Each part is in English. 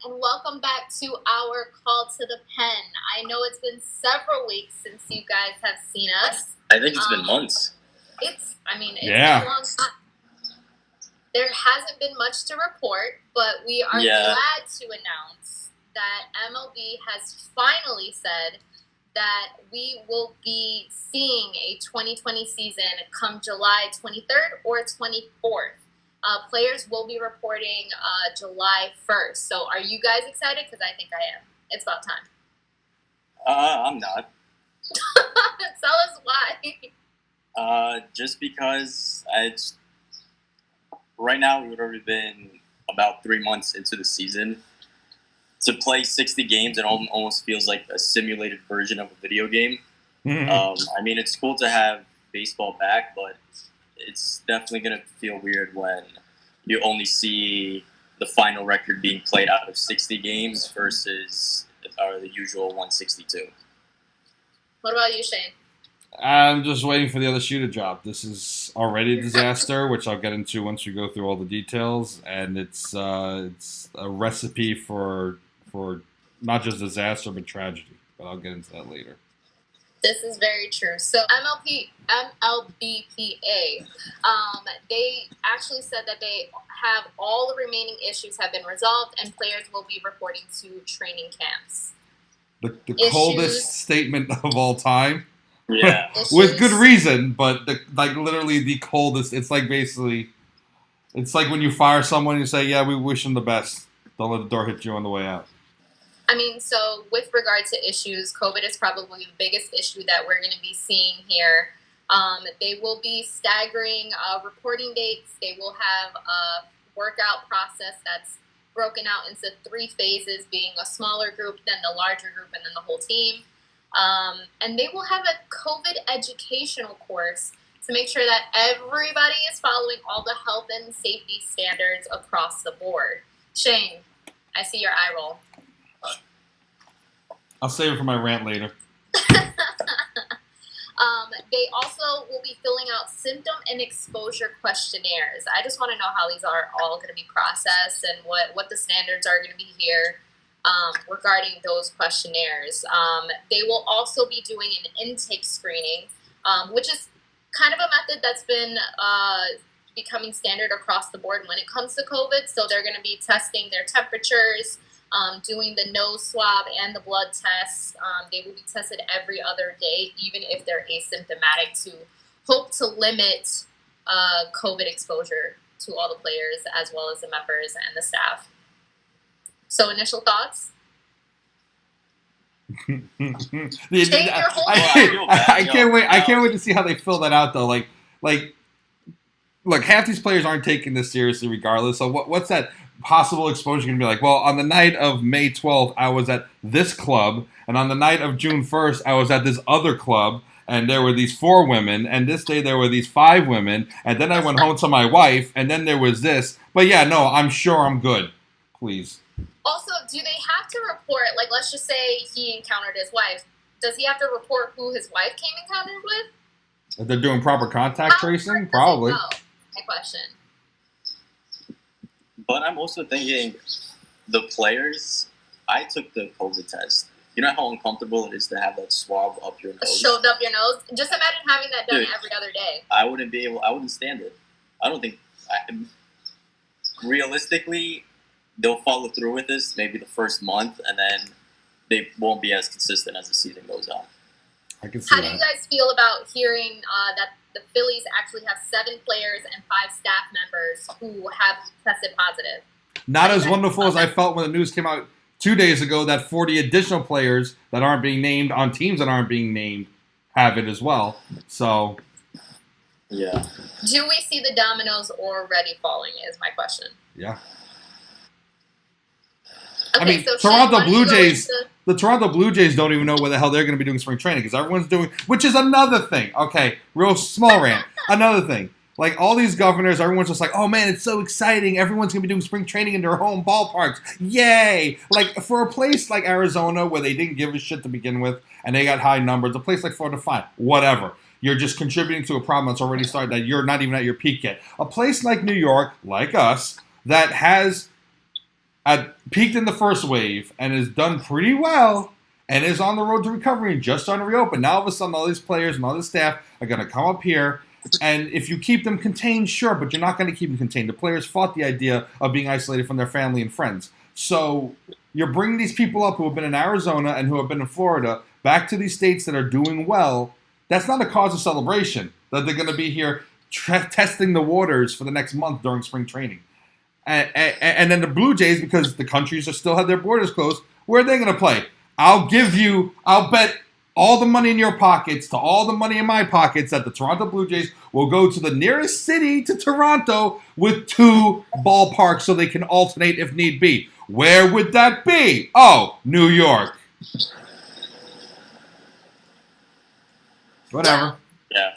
and welcome back to our Call to the Pen. I know it's been several weeks since you guys have seen us. I think it's been months. It's been a long time. There hasn't been much to report, but we are glad to announce that MLB has finally said that we will be seeing a 2020 season come July 23rd or 24th. Players will be reporting July 1st. So are you guys excited? Because I think I am. It's about time. I'm not. Tell us why. Just because right now we've already been about 3 months into the season. To play 60 games, it almost feels like a simulated version of a video game. Mm-hmm. It's cool to have baseball back, but it's definitely going to feel weird when you only see the final record being played out of 60 games versus the usual 162. What about you, Sheyne? I'm just waiting for the other shoe to drop. This is already a disaster, which I'll get into once we go through all the details. And it's a recipe for not just disaster, but tragedy. But I'll get into that later. This is very true. So MLBPA, they actually said that they have all the remaining issues have been resolved and players will be reporting to training camps. The coldest statement of all time. Yeah. With good reason, but literally the coldest. It's like basically, it's like when you fire someone, you say, yeah, we wish them the best. Don't let the door hit you on the way out. So with regard to issues, COVID is probably the biggest issue that we're going to be seeing here. They will be staggering reporting dates. They will have a workout process that's broken out into 3 phases, being a smaller group, then the larger group, and then the whole team. And they will have a COVID educational course to make sure that everybody is following all the health and safety standards across the board. Sheyne, I see your eye roll. I'll save it for my rant later. They also will be filling out symptom and exposure questionnaires. I just want to know how these are all going to be processed and what the standards are going to be here regarding those questionnaires. They will also be doing an intake screening, which is kind of a method that's been becoming standard across the board when it comes to COVID. So they're going to be testing their temperatures, doing the nose swab and the blood tests. They will be tested every other day, even if they're asymptomatic, to hope to limit COVID exposure to all the players as well as the members and the staff. So initial thoughts? I can't wait. I can't wait to see how they fill that out, though. Look, half these players aren't taking this seriously, regardless. So what's that possible exposure going to be like? Well, on the night of May 12th, I was at this club, and on the night of June 1st, I was at this other club, and there were these 4 women, and this day there were these 5 women, and then I went home to my wife, and then there was this. But yeah, no, I'm sure I'm good. Please. Also, do they have to report, let's just say he encountered his wife. Does he have to report who his wife came encountered with? If they're doing proper contact tracing? Probably. My question. But I'm also thinking the players, I took the COVID test. You know how uncomfortable it is to have that swab up your nose? Shoved up your nose? Just imagine having that done every other day. I wouldn't stand it. I don't think, realistically, they'll follow through with this maybe the first month, and then they won't be as consistent as the season goes on. I can see How do you guys feel about hearing that the Phillies actually have 7 players and 5 staff members who have tested positive? Not as wonderful as I felt when the news came out 2 days ago that 40 additional players that aren't being named on teams that aren't being named have it as well. So, yeah. Do we see the dominoes already falling is my question. Yeah. Okay, so Toronto Blue Jays. The Toronto Blue Jays don't even know where the hell they're going to be doing spring training because everyone's doing, which is another thing. Okay, real small rant. Another thing. All these governors, everyone's just like, oh man, it's so exciting. Everyone's going to be doing spring training in their home ballparks. Yay! For a place like Arizona where they didn't give a shit to begin with and they got high numbers, a place like Florida, fine, whatever. You're just contributing to a problem that's already started that you're not even at your peak yet. A place like New York, like us, that has peaked in the first wave and has done pretty well and is on the road to recovery and just starting to reopen. Now, all of a sudden, all these players and all this staff are going to come up here. And if you keep them contained, sure, but you're not going to keep them contained. The players fought the idea of being isolated from their family and friends. So you're bringing these people up who have been in Arizona and who have been in Florida back to these states that are doing well. That's not a cause of celebration that they're going to be here testing the waters for the next month during spring training. And then the Blue Jays, because the countries are still have their borders closed, where are they going to play? I'll bet all the money in your pockets to all the money in my pockets that the Toronto Blue Jays will go to the nearest city to Toronto with 2 ballparks so they can alternate if need be. Where would that be? Oh, New York. Whatever. Yeah.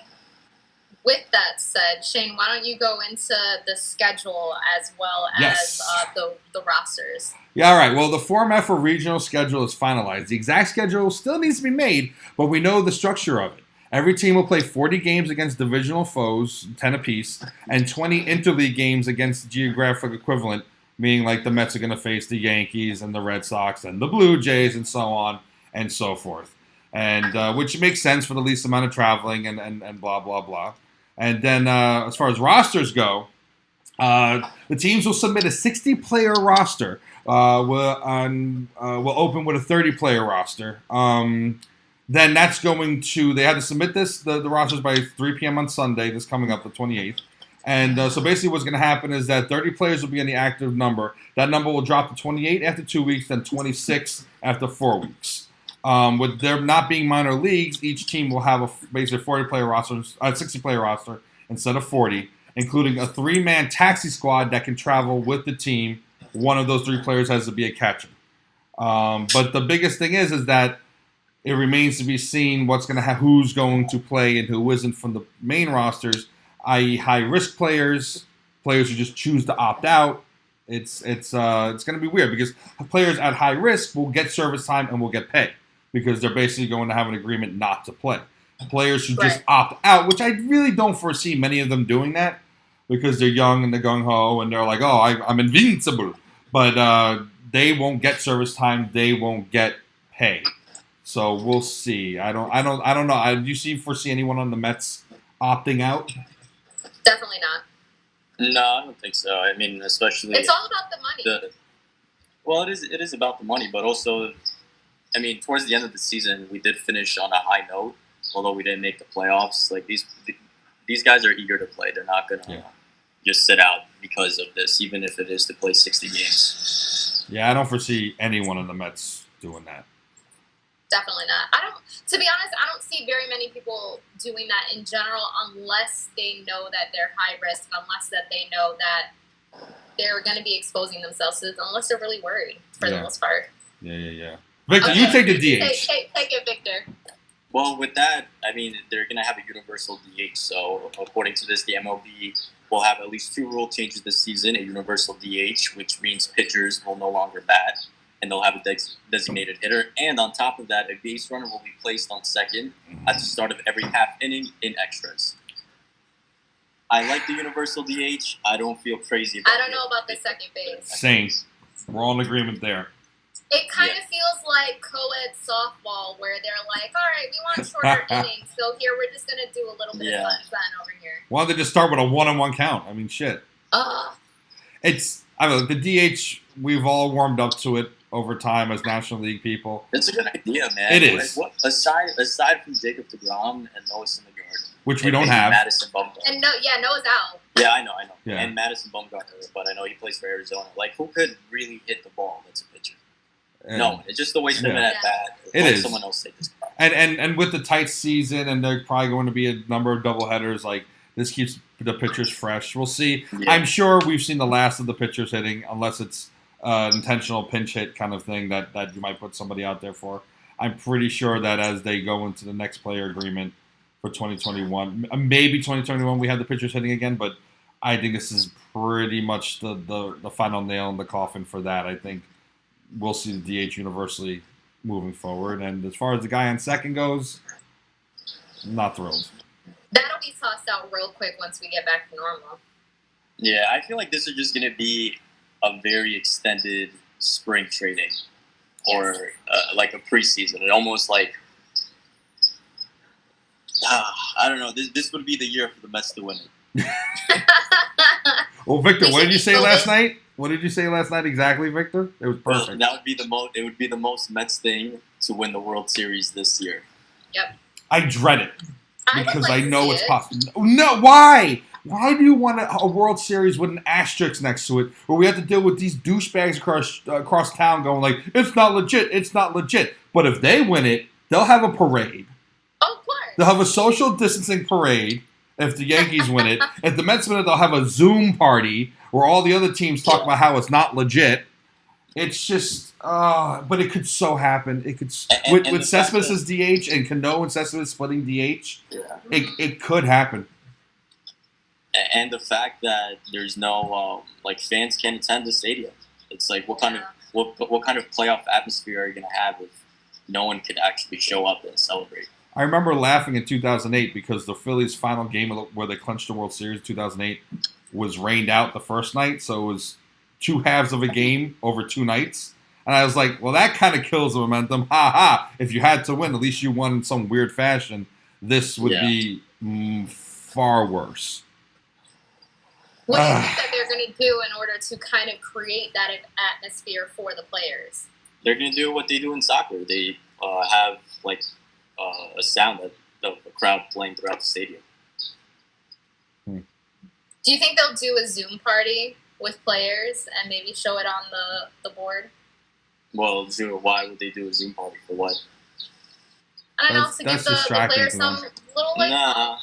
With that said, Sheyne, why don't you go into the schedule as well as the rosters? Yeah, all right. Well, the format for regional schedule is finalized. The exact schedule still needs to be made, but we know the structure of it. Every team will play 40 games against divisional foes, 10 apiece, and 20 interleague games against geographic equivalent, meaning like the Mets are going to face the Yankees and the Red Sox and the Blue Jays and so on and so forth. And which makes sense for the least amount of traveling and blah, blah, blah. And then as far as rosters go, the teams will submit a 60-player roster. We'll open with a 30-player roster. Then that's going to, they had to submit the rosters by 3 p.m. on Sunday, this coming up, the 28th. And so basically what's going to happen is that 30 players will be in the active number. That number will drop to 28 after 2 weeks, then 26 after 4 weeks. With there not being minor leagues, each team will have basically 40-player roster, 60-player roster instead of 40, including a 3-man taxi squad that can travel with the team. One of those 3 players has to be a catcher. But the biggest thing is that it remains to be seen who's going to play and who isn't from the main rosters, i.e., high-risk players who just choose to opt out. It's going to be weird because players at high risk will get service time and will get pay, because they're basically going to have an agreement not to play. Players who just opt out, which I really don't foresee many of them doing that, because they're young and they're gung-ho and they're like, oh, I'm invincible. But they won't get service time. They won't get pay. So we'll see. I don't know. Do you foresee anyone on the Mets opting out? Definitely not. No, I don't think so. I mean, especially it's all about the money. Well, it is about the money, but also, I mean, towards the end of the season, we did finish on a high note, although we didn't make the playoffs. Like these guys are eager to play. They're not gonna just sit out because of this, even if it is to play 60 games. Yeah, I don't foresee anyone on the Mets doing that. Definitely not. To be honest, I don't see very many people doing that in general, unless they know that they're high risk, unless that they know that they're going to be exposing themselves to this, unless they're really worried for the most part. Yeah. Victor, you take the DH. Take it, Victor. Well, with that, I mean, they're going to have a universal DH. So, according to this, the MLB will have at least 2 rule changes this season: a universal DH, which means pitchers will no longer bat, and they'll have a designated hitter. And on top of that, a base runner will be placed on second at the start of every half inning in extras. I like the universal DH. I don't feel crazy about it. I don't know about the second base. Same. We're all in agreement there. It kind of feels like co-ed softball, where they're like, all right, we want shorter innings, so here we're just going to do a little bit of sunshine over here. Why don't they just start with a 1-on-1 count? I mean, shit. I don't know, the DH, we've all warmed up to it over time as National League people. It's a good idea, man. It is. Aside from Jacob deGrom and Noah Syndergaard, which we don't have. Madison Bumgarner. And Noah's out. Yeah, I know. Yeah. And Madison Bumgarner, but I know he plays for Arizona. Like, who could really hit the ball that's a pitcher? No, it's just the way they're at bat. It is. Someone else take this spot. And with the tight season, and there's probably going to be a number of doubleheaders, like, this keeps the pitchers fresh. We'll see. Yeah. I'm sure we've seen the last of the pitchers hitting, unless it's intentional pinch hit kind of thing that you might put somebody out there for. I'm pretty sure that as they go into the next player agreement for 2021, maybe 2021, we have the pitchers hitting again, but I think this is pretty much the final nail in the coffin for that. I think we'll see the DH universally moving forward. And as far as the guy on second goes, not thrilled. That'll be tossed out real quick once we get back to normal. Yeah, I feel like this is just going to be a very extended spring training or like a preseason. It almost like I don't know. This would be the year for the Mets to win it. Well, Victor, what did you say last night? What did you say last night exactly, Victor? It was perfect. Well, that would be the most. It would be the most Mets thing to win the World Series this year. Yep. I dread it because I know it's it. possible. No, why? Why do you want a World Series with an asterisk next to it, where we have to deal with these douchebags across town going like, "It's not legit. It's not legit." But if they win it, they'll have a parade. Oh, of course. They'll have a social distancing parade. If the Yankees win it, if the Mets win it, they'll have a Zoom party where all the other teams talk about how it's not legit. It's just, but it could so happen. It could with Cespedes as DH and Cano and Cespedes splitting DH. Yeah. It could happen. And the fact that there's no like fans can't attend the stadium. It's like what kind of playoff atmosphere are you going to have if no one could actually show up and celebrate? I remember laughing in 2008 because the Phillies' final game where they clinched the World Series in 2008 was rained out the first night, so it was 2 halves of a game over 2 nights. And I was like, well, that kind of kills the momentum. Ha ha! If you had to win, at least you won in some weird fashion. This would be far worse. What do you think that they're going to do in order to kind of create that atmosphere for the players? They're going to do what they do in soccer. They have like a sound of the crowd playing throughout the stadium. Do you think they'll do a Zoom party with players and maybe show it on the board? Well, why would they do a Zoom party for what? I don't know, to give the players some little like... Nah,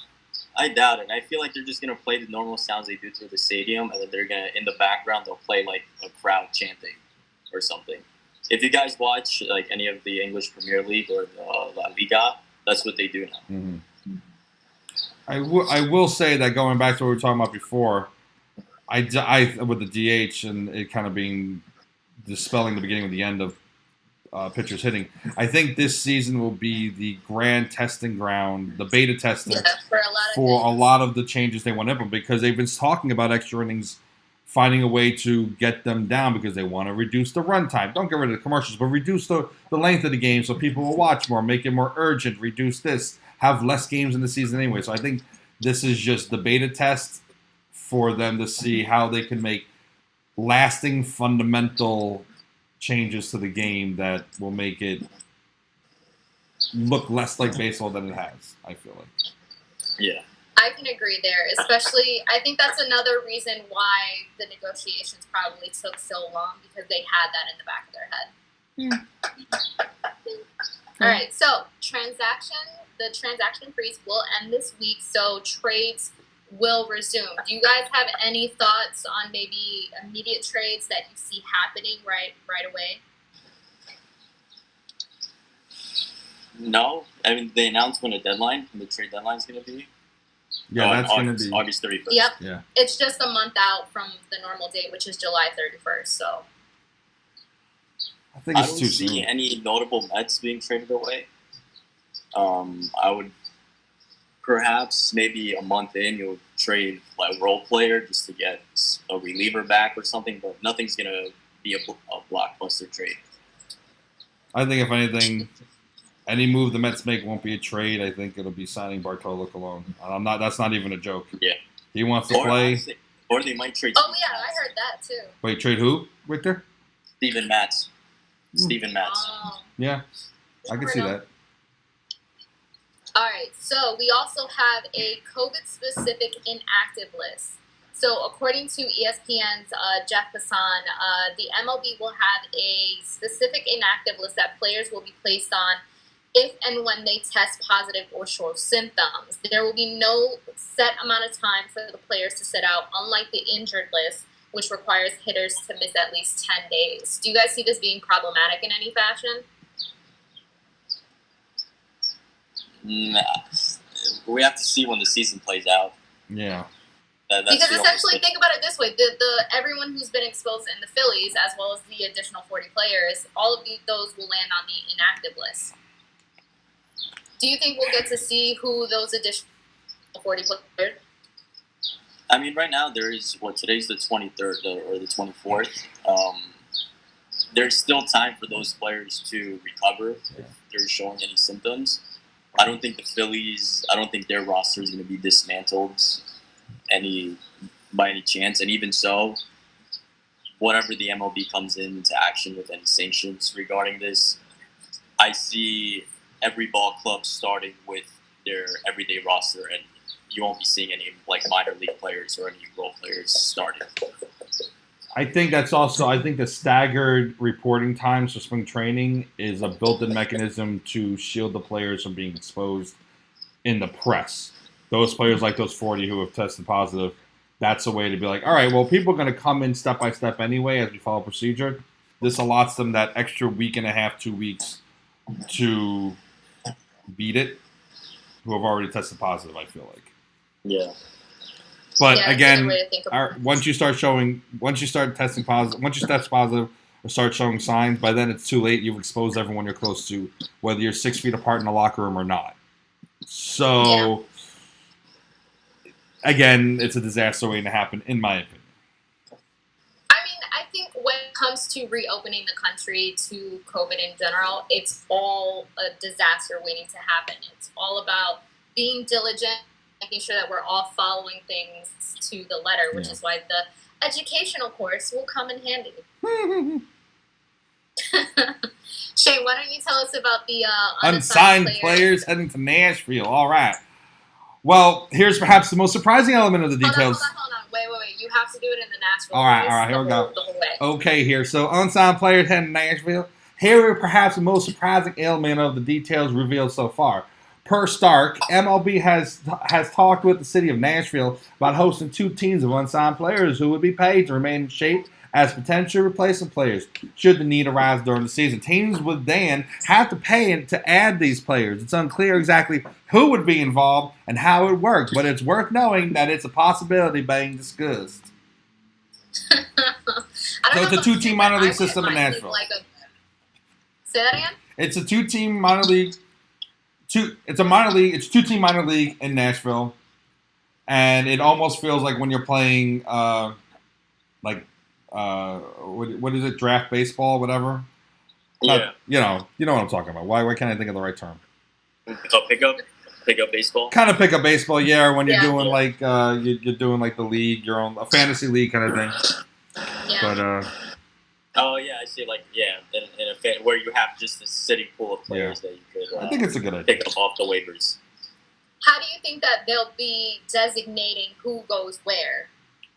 I doubt it. I feel like they're just going to play the normal sounds they do through the stadium, and then they're going to, in the background, they'll play like a crowd chanting or something. If you guys watch like any of the English Premier League or the La Liga, that's what they do now. Mm-hmm. I will say that going back to what we were talking about before, I with the DH and it kind of being dispelling the beginning with the end of pitchers hitting, I think this season will be the grand testing ground, the beta testing for a lot of the changes they want to implement, because they've been talking about extra innings, finding a way to get them down because they want to reduce the run time. Don't get rid of the commercials, but reduce the length of the game so people will watch more, make it more urgent, reduce this, have less games in the season anyway. So I think this is just the beta test for them to see how they can make lasting, fundamental changes to the game that will make it look less like baseball than it has, I feel like. Yeah. I can agree there, especially I think that's another reason why the negotiations probably took so long, because they had that in the back of their head. All right, so the transaction freeze will end this week, so trades will resume. Do you guys have any thoughts on maybe immediate trades that you see happening right away? No, I mean they announced when the trade deadline is going to be. Yeah, that's going to be August 31st. Yep. Yeah. It's just a month out from the normal date, which is July 31st. So I think it's too soon. I don't see any notable Mets being traded away. I would perhaps maybe a month in you'll trade like a role player just to get a reliever back or something, but nothing's going to be a blockbuster trade. I think if anything, any move the Mets make won't be a trade. I think it'll be signing Bartolo Colon. That's not even a joke. Yeah. He wants to play. Or they might trade. Oh, yeah, I heard that too. Wait, trade who, Victor? Steven Matz. Steven Matz. Yeah, I can see that. All right, so we also have a COVID-specific inactive list. So according to ESPN's Jeff Passan, the MLB will have a specific inactive list that players will be placed on if and when they test positive or show symptoms. There will be no set amount of time for the players to sit out, unlike the injured list, which requires hitters to miss at least 10 days. Do you guys see this being problematic in any fashion? Nah. We have to see when the season plays out. Yeah. Because essentially, think about it this way: the everyone who's been exposed in the Phillies, as well as the additional 40 players, all of those will land on the inactive list. Do you think we'll get to see who those additional 40 players? I mean, right now there is today's the 23rd or the 24th. There's still time for those players to recover if they're showing any symptoms. I don't think the Phillies. I don't think their roster is going to be dismantled by any chance. And even so, whenever the MLB comes into action with any sanctions regarding this, I see every ball club starting with their everyday roster, and you won't be seeing any like minor league players or any role players starting. I think that's also. I think the staggered reporting times for spring training is a built-in mechanism to shield the players from being exposed in the press. Those players, like those 40 who have tested positive, that's a way to be like, all right, well, people are going to come in step by step anyway as we follow procedure. This allots them that extra week and a half, 2 weeks to beat it, who have already tested positive, I feel like. Yeah. But yeah, again, once you test positive or start showing signs, by then it's too late. You've exposed everyone you're close to, whether you're 6 feet apart in the locker room or not. So, again, it's a disaster waiting to happen, in my opinion. I mean, I think when it comes to reopening the country to COVID in general, it's all a disaster waiting to happen. It's all about being diligent, making sure that we're all following things to the letter, which is why the educational course will come in handy. Sheyne, why don't you tell us about the unsigned players heading to Nashville? All right. Well, here's perhaps the most surprising element of the details. Hold on. Wait. You have to do it in the Nashville. All right. Here we go. Okay, here. So, unsigned players heading to Nashville. Here are perhaps the most surprising element of the details revealed so far. Per Stark, MLB has talked with the city of Nashville about hosting 2 teams of unsigned players who would be paid to remain in shape as potential replacement players should the need arise during the season. Teams would then have to pay to add these players. It's unclear exactly who would be involved and how it would work, but it's worth knowing that it's a possibility being discussed. So it's a 2-team minor league system in Nashville. Say that again? It's a 2-team minor league. It's a minor league. It's 2-team minor league in Nashville, and it almost feels like when you're playing, what is it? Draft baseball, whatever. Yeah. You know what I'm talking about. Why can't I think of the right term? Pickup baseball. Kind of pickup baseball, yeah. Or when you're doing like you're doing like the league, your own a fantasy league kind of thing. Yeah. But oh yeah, I see. Like in a where you have just a sitting pool of players that you could. I think it's a good idea. Pick up off the waivers. How do you think that they'll be designating who goes where?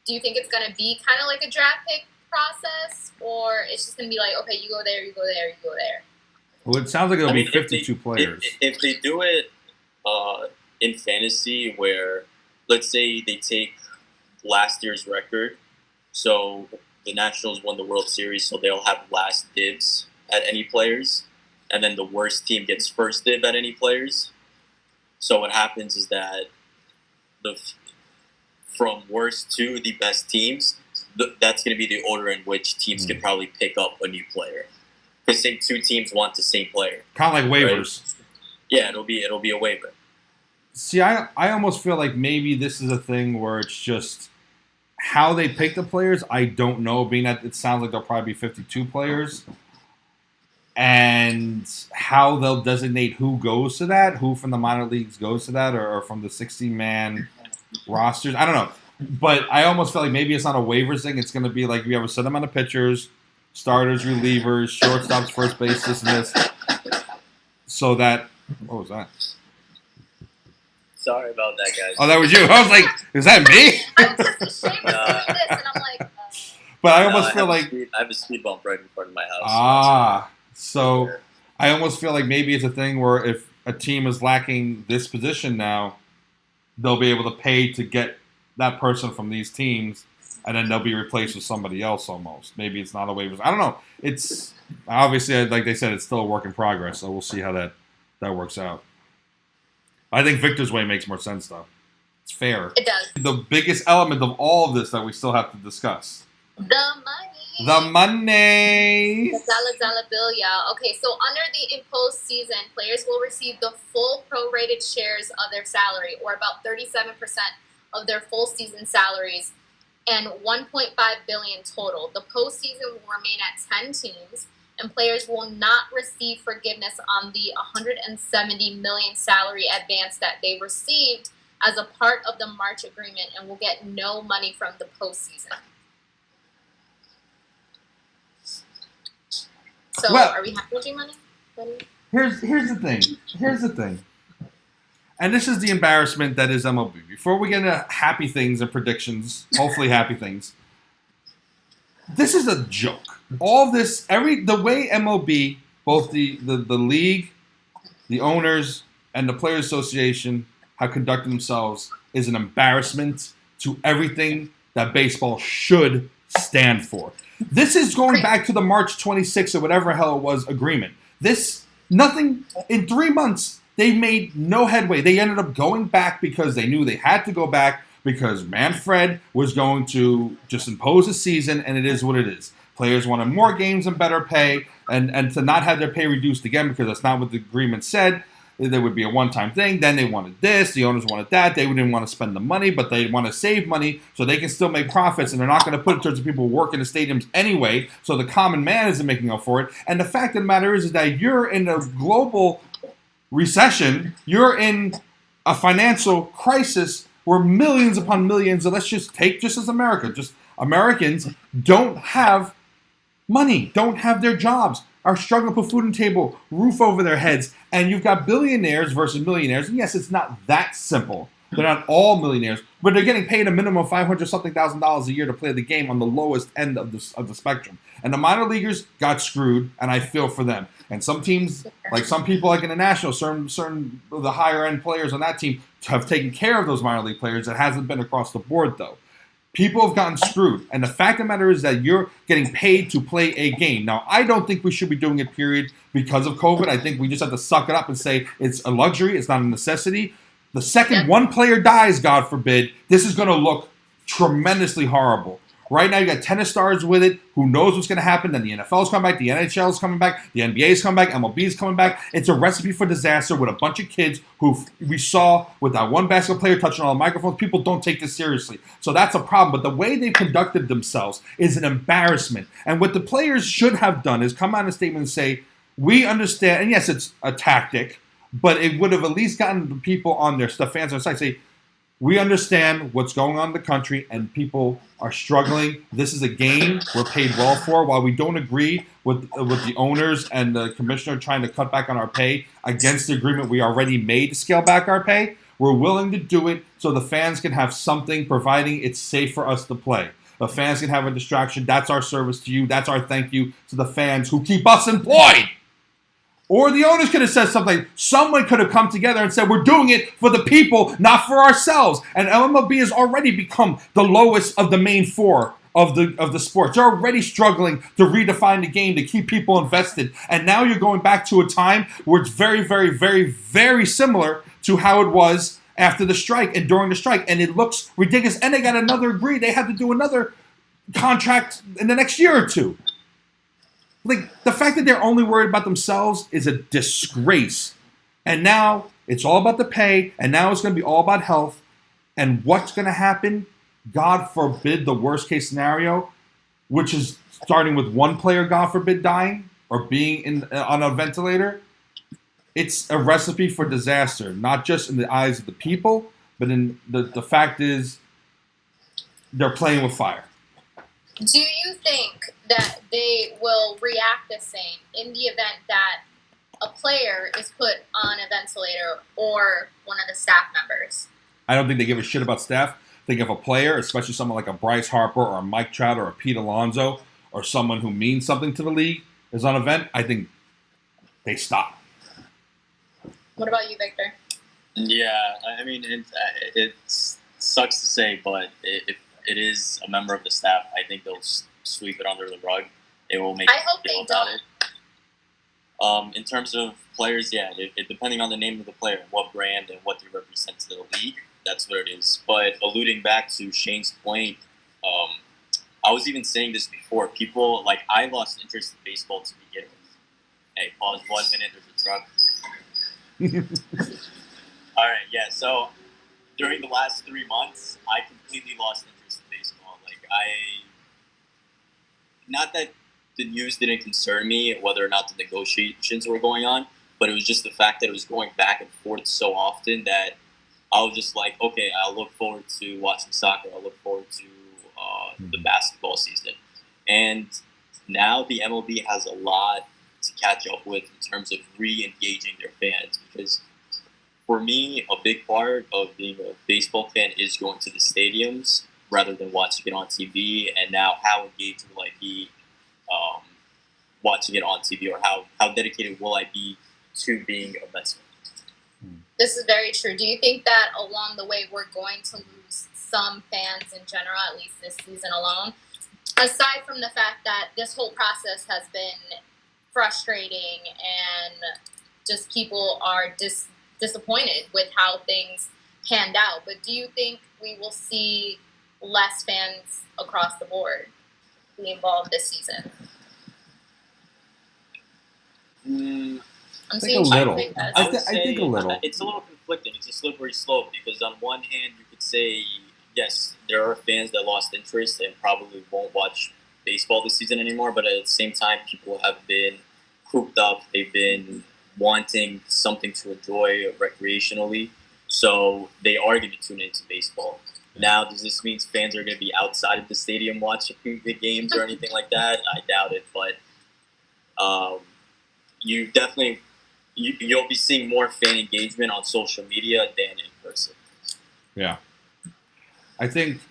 Do you think it's going to be kind of like a draft pick process, or it's just going to be like, okay, you go there, you go there, you go there? Well, it sounds like it'll be 52 players. If they do it in fantasy, where let's say they take last year's record, so the Nationals won the World Series, so they'll have last dibs at any players, and then the worst team gets first dib at any players. So what happens is that from worst to the best teams, that's going to be the order in which teams can probably pick up a new player. Because say 2 teams want the same player, kind of like waivers. Right? Yeah, it'll be a waiver. See, I almost feel like maybe this is a thing where it's just how they pick the players. I don't know, being that it sounds like there'll probably be 52 players, and how they'll designate who goes to that, who from the minor leagues goes to that, or from the 60-man rosters. I don't know. But I almost feel like maybe it's not a waivers thing. It's going to be like we have a set amount of pitchers, starters, relievers, shortstops, first base, this and this. So that, what was that? Sorry about that, guys. Oh, that was you. I was like, is that me? I'm just ashamed of doing this, and I'm like. But I almost feel like I have a speed bump right in front of my So house. I almost feel like maybe it's a thing where if a team is lacking this position now, they'll be able to pay to get that person from these teams, and then they'll be replaced with somebody else almost. Maybe it's not a waivers. I don't know. It's obviously, like they said, it's still a work in progress, so we'll see how that works out. I think Victor's way makes more sense, though. It's fair. It does. The biggest element of all of this that we still have to discuss. The money. The money. The dollar bill, y'all. Okay, so under the imposed season, players will receive the full prorated shares of their salary, or about 37% of their full season salaries and $1.5 billion total. The postseason will remain at 10 teams, and players will not receive forgiveness on the $170 million salary advance that they received as a part of the March agreement, and will get no money from the postseason. So, well, are we hemorrhaging money? Here's the thing. Here's the thing. And this is the embarrassment that is MLB. Before we get into happy things and predictions, hopefully happy things, this is a joke. All this, the way MLB, both the league, the owners, and the Players Association have conducted themselves is an embarrassment to everything that baseball should stand for. This is going back to the March 26th or whatever hell it was agreement. Nothing, in 3 months, they made no headway. They ended up going back because they knew they had to go back because Manfred was going to just impose a season, and it is what it is. Players wanted more games and better pay, and to not have their pay reduced again because that's not what the agreement said. There would be a one-time thing. Then they wanted this. The owners wanted that. They didn't want to spend the money, but they want to save money so they can still make profits, and they're not going to put it towards the people who work in the stadiums anyway, so the common man isn't making up for it. And the fact of the matter is that you're in a global recession. You're in a financial crisis where millions upon millions, and let's just take just as America, just Americans don't have money, don't have their jobs, are struggling to put food on the table, roof over their heads, and you've got billionaires versus millionaires. And yes, it's not that simple. They're not all millionaires, but they're getting paid a minimum of $500-something thousand a year to play the game on the lowest end of the spectrum. And the minor leaguers got screwed, and I feel for them. And some teams, like some people like in the National, certain of the higher end players on that team have taken care of those minor league players. It hasn't been across the board though. People have gotten screwed. And the fact of the matter is that you're getting paid to play a game. Now, I don't think we should be doing it, period, because of COVID. I think we just have to suck it up and say it's a luxury. It's not a necessity. The second one player dies, God forbid, this is going to look tremendously horrible. Right now, you got tennis stars with it. Who knows what's going to happen? Then the NFL's coming back. The NHL's coming back. The NBA's coming back. MLB's coming back. It's a recipe for disaster with a bunch of kids who we saw with that one basketball player touching all the microphones. People don't take this seriously. So that's a problem. But the way they conducted themselves is an embarrassment. And what the players should have done is come out in a statement and say, we understand. And yes, it's a tactic, but it would have at least gotten the people on their stuff, fans on their side, say, we understand what's going on in the country and people are struggling. This is a game we're paid well for. While we don't agree with the owners and the commissioner trying to cut back on our pay against the agreement we already made to scale back our pay, we're willing to do it so the fans can have something, providing it's safe for us to play. The fans can have a distraction. That's our service to you. That's our thank you to the fans who keep us employed. Or the owners could have said something. Someone could have come together and said, we're doing it for the people, not for ourselves. And MLB has already become the lowest of the main four of the sports. They're already struggling to redefine the game to keep people invested. And now you're going back to a time where it's very, very, very, very similar to how it was after the strike and during the strike. And it looks ridiculous. And they got another agree. They had to do another contract in the next year or two. Like, the fact that they're only worried about themselves is a disgrace. And now it's all about the pay, and now it's going to be all about health. And what's going to happen, God forbid, the worst case scenario, which is starting with one player, God forbid, dying or being on a ventilator, it's a recipe for disaster, not just in the eyes of the people, but in the fact is they're playing with fire. Do you think that they will react the same in the event that a player is put on a ventilator or one of the staff members? I don't think they give a shit about staff. I think if a player, especially someone like a Bryce Harper or a Mike Trout or a Pete Alonso or someone who means something to the league is on a vent, I think they stop. What about you, Victor? Yeah, I mean, it sucks to say, but if it is a member of the staff, I think they'll sweep it under the rug. They will make I hope a deal they about don't. it. In terms of players, yeah, depending on the name of the player, what brand and what they represent to the league, that's what it is. But alluding back to Sheyne's point, I was even saying this before. People, like, I lost interest in baseball to begin with. Hey, pause 1 minute, there's a truck. All right, yeah, so during the last 3 months, I completely lost interest in baseball. Like, not that the news didn't concern me, whether or not the negotiations were going on, but it was just the fact that it was going back and forth so often that I was just like, okay, I'll look forward to watching soccer. I'll look forward to the basketball season. And now the MLB has a lot to catch up with in terms of re-engaging their fans, because for me, a big part of being a baseball fan is going to the stadiums rather than watching it on TV. And now, how engaged will I be watching it on TV, or how dedicated will I be to being a Mets fan? This is very true. Do you think that along the way we're going to lose some fans in general, at least this season alone? Aside from the fact that this whole process has been frustrating and just people are disappointed with how things panned out, but do you think we will see less fans across the board be involved this season? I think a little. I think a little. It's a little conflicting. It's a slippery slope, because on one hand, you could say, yes, there are fans that lost interest and probably won't watch baseball this season anymore, but at the same time, people have been cooped up. They've been wanting something to enjoy recreationally, so they are going to tune into baseball. Now, does this mean fans are going to be outside of the stadium watching the games or anything like that? I doubt it, but you definitely you'll be seeing more fan engagement on social media than in person. Yeah, I think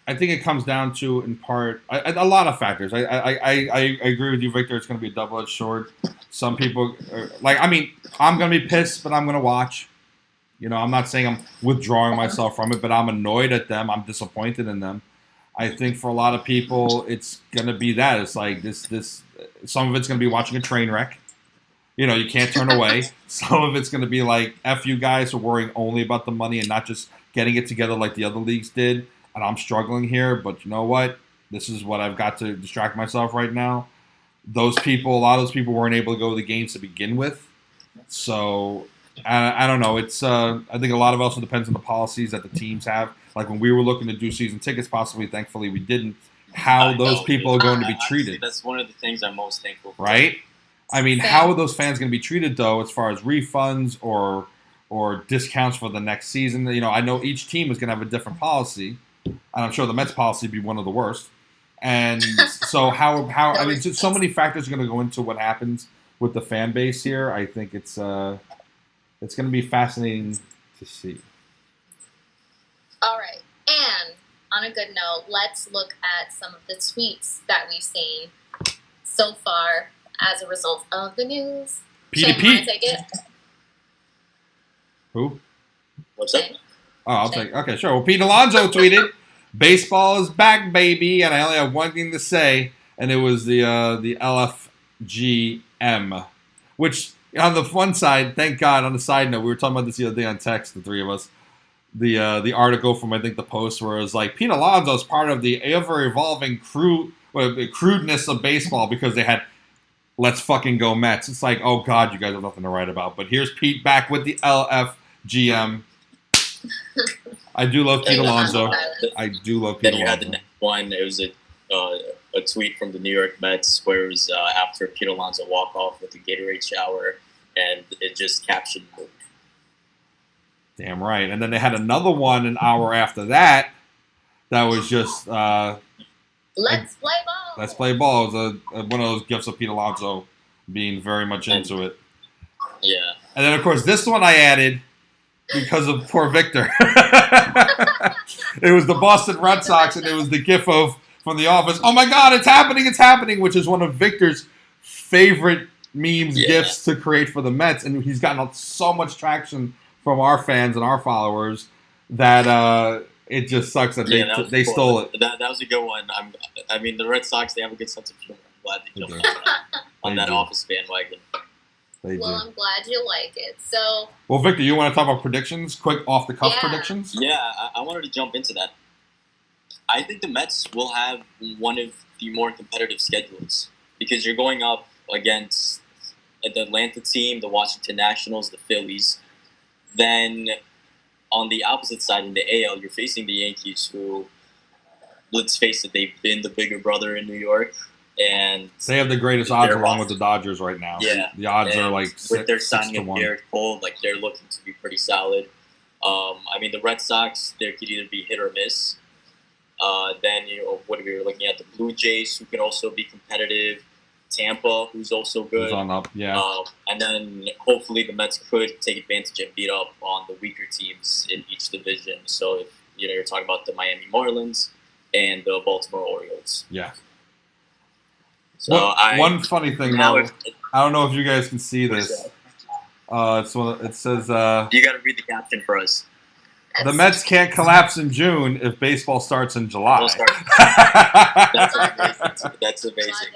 it comes down to, in part, a lot of factors. I agree with you, Victor. It's going to be a double-edged sword. Some people I'm going to be pissed, but I'm going to watch. I'm not saying I'm withdrawing myself from it, but I'm annoyed at them. I'm disappointed in them. I think for a lot of people, it's going to be that. It's like this. Some of it's going to be watching a train wreck. You can't turn away. Some of it's going to be like, F you guys are worrying only about the money and not just getting it together like the other leagues did. And I'm struggling here, but you know what? This is what I've got to distract myself right now. A lot of those people weren't able to go to the games to begin with. So I don't know. It's I think a lot of it also depends on the policies that the teams have. Like when we were looking to do season tickets, possibly, thankfully we didn't. How those people are going to be treated. Honestly, that's one of the things I'm most thankful for. Right? I mean, how are those fans going to be treated, though, as far as refunds or discounts for the next season? I know each team is going to have a different policy, and I'm sure the Mets policy would be one of the worst. And so so many factors are going to go into what happens with the fan base here. I think it's going to be fascinating to see. All right. And on a good note, let's look at some of the tweets that we've seen so far as a result of the news. Sheyne, you want to take it? Who? What's up? Oh, I'll take. Okay, sure. Well, Pete Alonso tweeted, "Baseball is back, baby," and I only have one thing to say, and it was the LFGM, which on the fun side, thank God. On the side note, we were talking about this the other day on text, the three of us. The article from, I think, the Post, where it was like, Pete Alonso is part of the ever-evolving crudeness of baseball, because they had "Let's fucking go Mets." It's like, oh God, you guys have nothing to write about. But here's Pete back with the LFGM. I do love Pete Alonso. I do love Pete Alonso. Then you had the next one. It was a tweet from the New York Mets where it was after Pete Alonso walk off with the Gatorade shower, and it just captured the mood. Damn right. And then they had another one an hour after that. That was just let's play ball. Let's play ball. It was one of those gifts of Pete Alonso being very much into it. Yeah. And then, of course, this one I added because of poor Victor. It was the Boston Red Sox, and it was the gif from The Office. Oh, my God, it's happening, which is one of Victor's favorite memes, gifs to create for the Mets. And he's gotten so much traction from our fans and our followers that it just sucks that they stole it. That was a good one. I mean, the Red Sox, they have a good sense of humor. I'm glad they jumped on that Office bandwagon. I'm glad you like it. So, well, Victor, you want to talk about predictions? Quick off-the-cuff predictions? Yeah, I wanted to jump into that. I think the Mets will have one of the more competitive schedules, because you're going up against the Atlanta team, the Washington Nationals, the Phillies. Then on the opposite side in the AL, you're facing the Yankees, who, let's face it, they've been the bigger brother in New York, and they have the greatest odds along with the Dodgers right now. Yeah, the odds are like with their 6 signing to of 1. Garrett Cole, like they're looking to be pretty solid. I mean, the Red Sox, they could either be hit or miss. Then what are we looking at? The Blue Jays, who can also be competitive. Tampa, who's also good. Who's on up, yeah. And then hopefully the Mets could take advantage and beat up on the weaker teams in each division. So if you're talking about the Miami Marlins and the Baltimore Orioles. Yeah. So one funny thing though, I don't know if you guys can see this. It says you got to read the caption for us. The Mets can't collapse in June if baseball starts in July. That's amazing.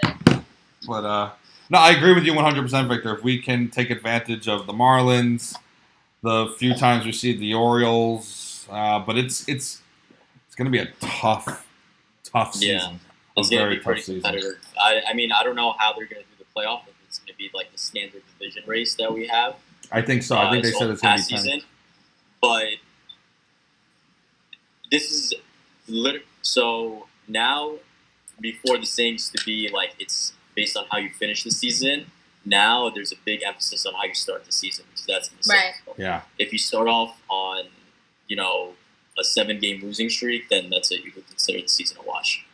But no, I agree with you 100%, Victor. If we can take advantage of the Marlins, the few times we see the Orioles, but it's going to be a tough season. Yeah, it's going to be pretty competitive. I mean, I don't know how they're going to do the playoff. If it's going to be like the standard division race that we have. I think so. I think they said it's going to be 10. Season, but this is so now before this thing used to be like it's based on how you finish the season. Now there's a big emphasis on how you start the season, because that's a mistake. Right. Yeah. If you start off on, a 7-game losing streak, then that's it. You could consider the season a wash.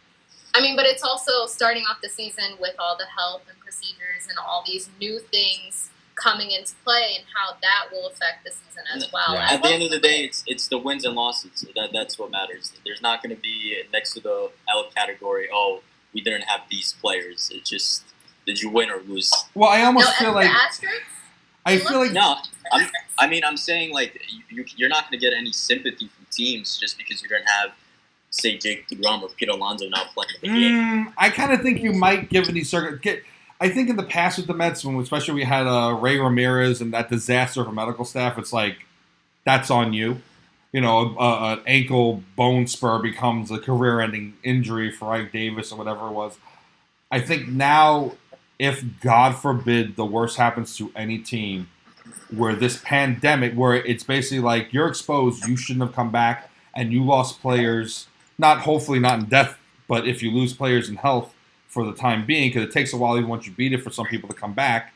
I mean, but it's also starting off the season with all the health and procedures and all these new things coming into play, and how that will affect the season as well. Yeah. At the end of the day, it's the wins and losses. That's what matters. There's not going to be next to the L category, we didn't have these players. It's just, did you win or lose? Well, I almost feel like no. I'm saying like you're not going to get any sympathy from teams just because you don't have, say, Jake DeGrom or Pete Alonso not playing the game. I kind of think you might, given these circumstances. I think in the past with the Mets, when especially we had Ray Ramirez and that disaster for medical staff, it's like that's on you. An ankle bone spur becomes a career-ending injury for Ike Davis or whatever it was. I think now, if God forbid the worst happens to any team, where this pandemic, where it's basically like you're exposed, you shouldn't have come back, and you lost players, hopefully not in death, but if you lose players in health for the time being, because it takes a while even once you beat it for some people to come back.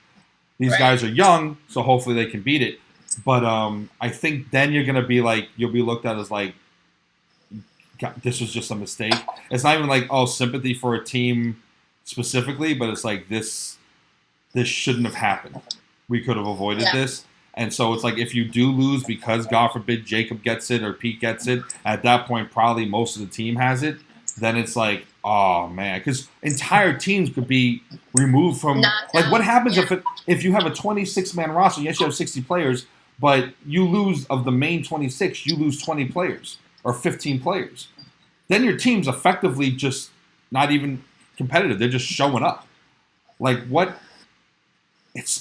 These guys are young, so hopefully they can beat it. But I think then you're going to be like, you'll be looked at as like, God, this was just a mistake. It's not even like, sympathy for a team specifically, but it's like this shouldn't have happened. We could have avoided this. And so it's like if you do lose because, God forbid, Jacob gets it or Pete gets it, at that point probably most of the team has it, then it's like, oh, man. Because entire teams could be removed from – like what happens if you have a 26-man roster? Yes, you have 60 players, but you lose of the main 26, you lose 20 players or 15 players. Then your team's effectively just not even competitive. They're just showing up. Like what – It's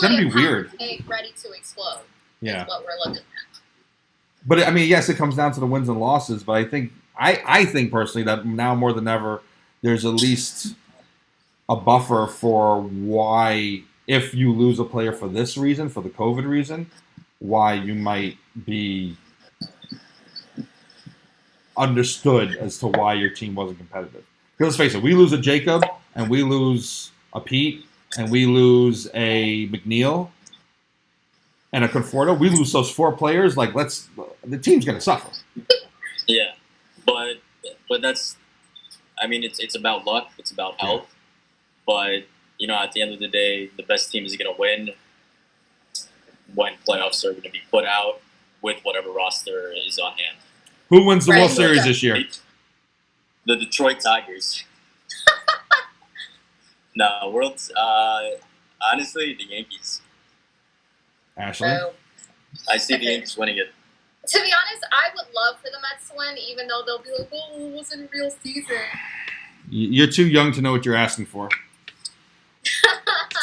going to be weird. Ready to explode. Yeah. Is what we're looking at. But I mean, yes, it comes down to the wins and losses. But I think personally that now more than ever, there's at least a buffer for why, if you lose a player for this reason, for the COVID reason, why you might be understood as to why your team wasn't competitive. Because let's face it, we lose a Jacob and we lose a Pete. And we lose a McNeil and a Conforto, we lose those 4 players. Like, the team's going to suffer. Yeah, but that's, I mean, it's about luck. It's about health. Yeah. But at the end of the day, the best team is going to win when playoffs are going to be put out with whatever roster is on hand. Who wins the World Series this year? The Detroit Tigers. No, honestly, the Yankees. Ashley? I see the Yankees winning it. To be honest, I would love for the Mets to win, even though they'll be like, it wasn't a real season. You're too young to know what you're asking for.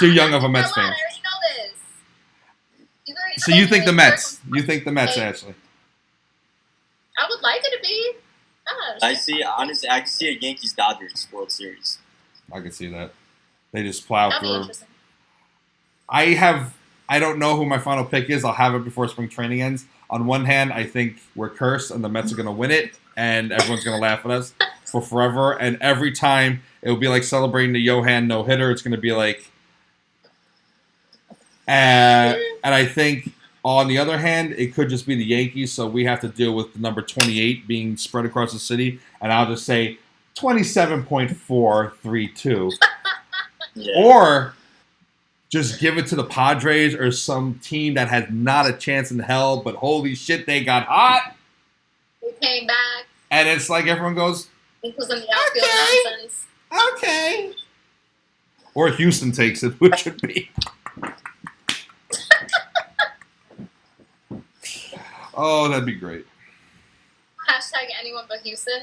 Too young of a Mets fan. I already know this. So you think the Mets? You think the Mets, Ashley? I would like it to be. I can see a Yankees-Dodgers World Series. I can see that. They just plow That'd through. Interesting. I have I don't know who my final pick is. I'll have it before spring training ends. On one hand, I think we're cursed and the Mets are going to win it, and everyone's going to laugh at us for forever. And every time it will be like celebrating the Johan no-hitter. It's going to be like, and I think on the other hand, it could just be the Yankees, so we have to deal with the number 28 being spread across the city, and I'll just say 27.432. Yeah. Or just give it to the Padres or some team that has not a chance in hell, but holy shit, they got hot. They came back. And it's like everyone goes, it was in the outfield nonsense. Okay. Or Houston takes it, which would be. Oh, that'd be great. Hashtag anyone but Houston.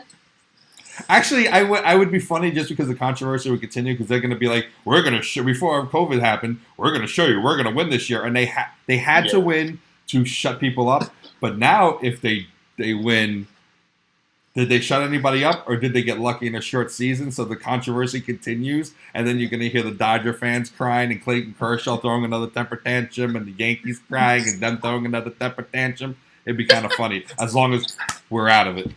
Actually, I would be funny just because the controversy would continue because they're going to be like, we're going to show before COVID happened, we're going to show you, we're going to win this year, and they had to win to shut people up. But now, if they win, did they shut anybody up or did they get lucky in a short season? So the controversy continues, and then you're going to hear the Dodger fans crying and Clayton Kershaw throwing another temper tantrum, and the Yankees crying and them throwing another temper tantrum. It'd be kind of funny as long as we're out of it.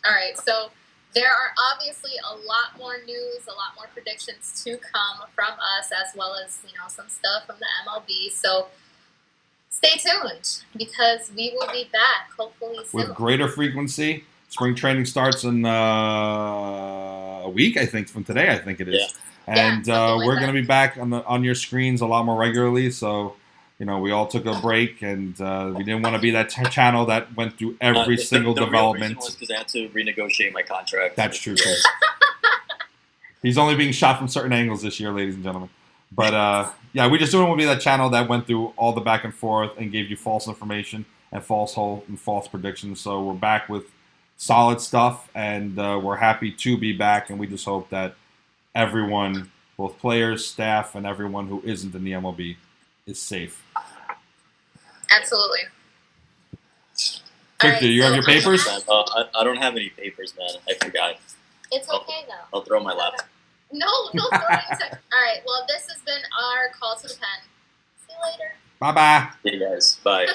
All right, so there are obviously a lot more news, a lot more predictions to come from us, as well as some stuff from the MLB. So stay tuned because we will be back hopefully soon. With greater frequency. Spring training starts in a week, I think, from today. I think it is, and we're going to be back on your screens a lot more regularly. So. We all took a break, and we didn't want to be that channel that went through every single development. The real reason was because I had to renegotiate my contract. That's true, too. He's only being shot from certain angles this year, ladies and gentlemen. But, we just didn't want to be that channel that went through all the back and forth and gave you false information and false predictions. So we're back with solid stuff, and we're happy to be back, and we just hope that everyone, both players, staff, and everyone who isn't in the MLB, is safe. Absolutely. Victor, you have your papers? I don't have any papers, man. I forgot. It's okay, though. I'll throw my laptop. No, don't throw it. All right, well, this has been our call to the pen. See you later. Bye-bye. See you guys. Bye.